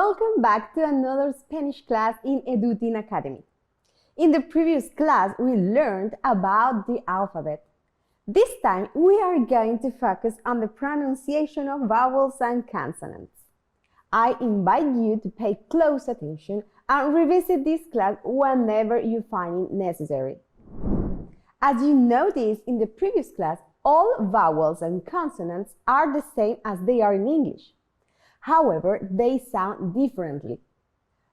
Welcome back to another Spanish class in Edutin Academy. In the previous class, we learned about the alphabet. This time, we are going to focus on the pronunciation of vowels and consonants. I invite you to pay close attention and revisit this class whenever you find it necessary. As you noticed in the previous class, all vowels and consonants are the same as they are in English. However, they sound differently.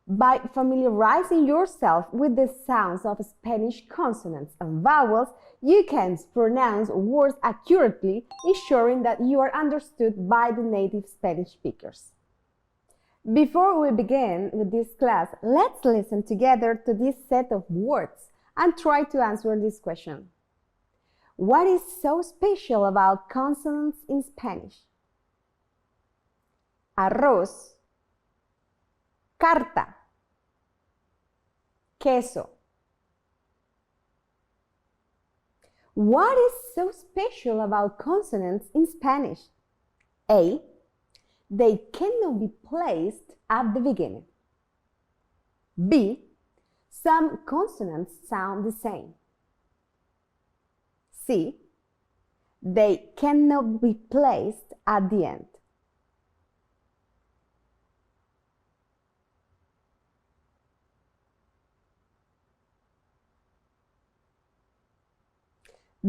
By familiarizing yourself with the sounds of Spanish consonants and vowels, you can pronounce words accurately, ensuring that you are understood by the native Spanish speakers. Before we begin with this class, let's listen together to this set of words and try to answer this question. What is so special about consonants in Spanish? Arroz, carta, queso. What is so special about consonants in Spanish? A. They cannot be placed at the beginning. B. Some consonants sound the same. C. They cannot be placed at the end.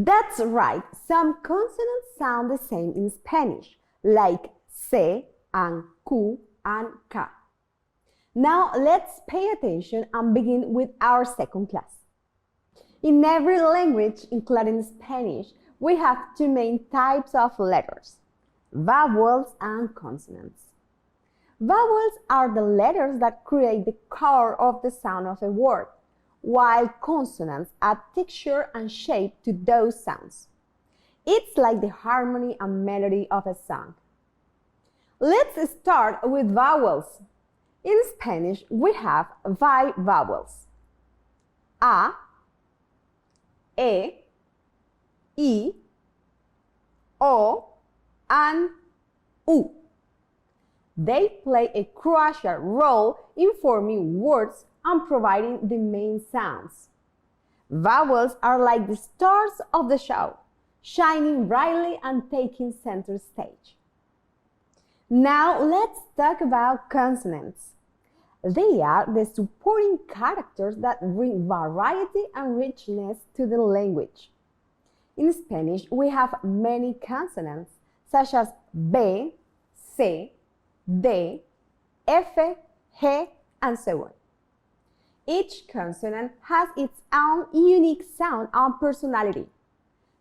That's right, some consonants sound the same in Spanish, like C and Q and K. Now let's pay attention and begin with our second class. In every language, including Spanish, we have two main types of letters, vowels and consonants. Vowels are the letters that create the core of the sound of a word, while consonants add texture and shape to those sounds. It's like the harmony and melody of a song. Let's start with vowels. In Spanish, we have 5 vowels: A, E, I, O, and U. They play a crucial role in forming words and providing the main sounds. Vowels are like the stars of the show, shining brightly and taking center stage. Now let's talk about consonants. They are the supporting characters that bring variety and richness to the language. In Spanish, we have many consonants, such as B, C, D, F, G, and so on. Each consonant has its own unique sound and personality.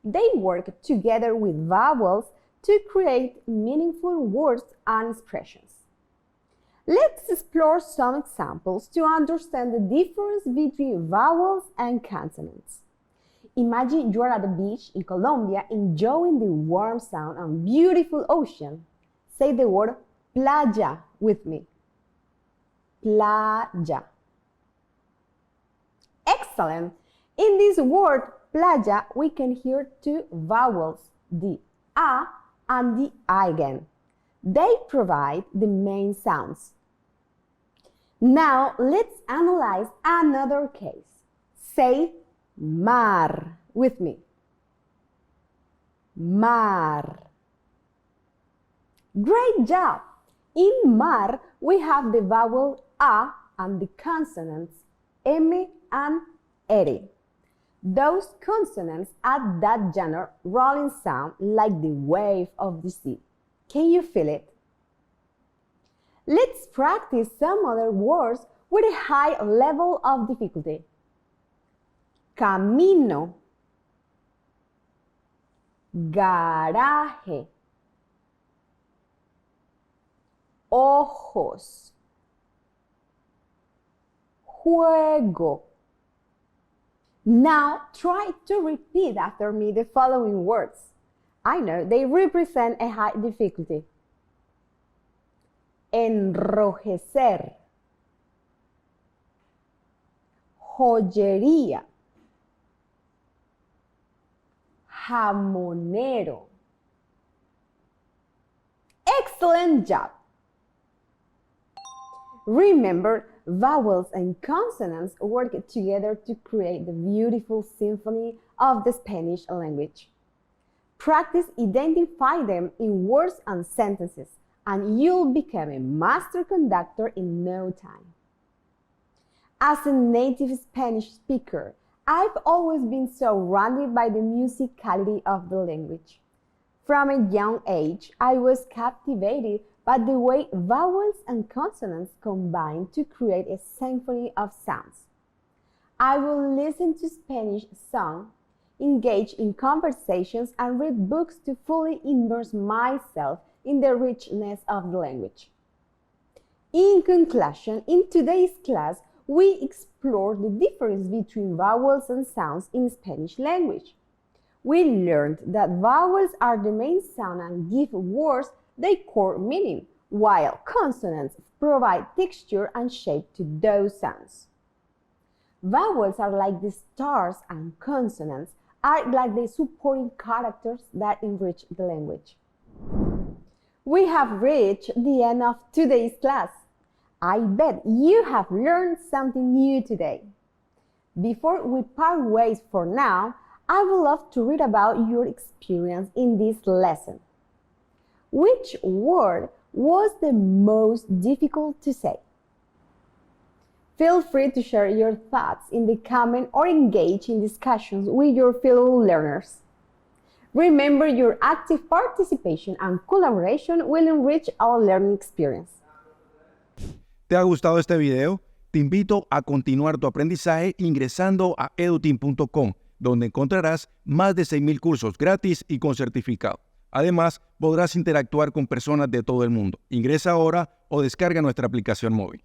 They work together with vowels to create meaningful words and expressions. Let's explore some examples to understand the difference between vowels and consonants. Imagine you are at the beach in Colombia enjoying the warm sun and beautiful ocean. Say the word playa with me. Playa. Excellent! In this word, playa, we can hear 2 vowels, the A and the I again. They provide the main sounds. Now, let's analyze another case. Say mar with me. Mar. Great job! In mar, we have the vowel A and the consonants M and R. Those consonants add that genre rolling sound like the wave of the sea. Can you feel it? Let's practice some other words with a high level of difficulty. Camino, garaje, ojos, juego. Now try to repeat after me the following words. I know they represent a high difficulty. Enrojecer, joyería, jamonero. Excellent job! Remember, vowels and consonants work together to create the beautiful symphony of the Spanish language. Practice identify them in words and sentences, and you'll become a master conductor in no time. As a native Spanish speaker, I've always been surrounded by the musicality of the language. From a young age, I was captivated by the way vowels and consonants combine to create a symphony of sounds. I will listen to Spanish songs, engage in conversations, and read books to fully immerse myself in the richness of the language. In conclusion, in today's class, we explore the difference between vowels and sounds in Spanish language. We learned that vowels are the main sound and give words their core meaning, while consonants provide texture and shape to those sounds. Vowels are like the stars and consonants are like the supporting characters that enrich the language. We have reached the end of today's class. I bet you have learned something new today. Before we part ways for now, I would love to read about your experience in this lesson. Which word was the most difficult to say? Feel free to share your thoughts in the comment or engage in discussions with your fellow learners. Remember, your active participation and collaboration will enrich our learning experience. ¿Te ha gustado este video? Te invito a continuar tu aprendizaje ingresando a edutin.com, donde encontrarás más de 6,000 cursos gratis y con certificado. Además, podrás interactuar con personas de todo el mundo. Ingresa ahora o descarga nuestra aplicación móvil.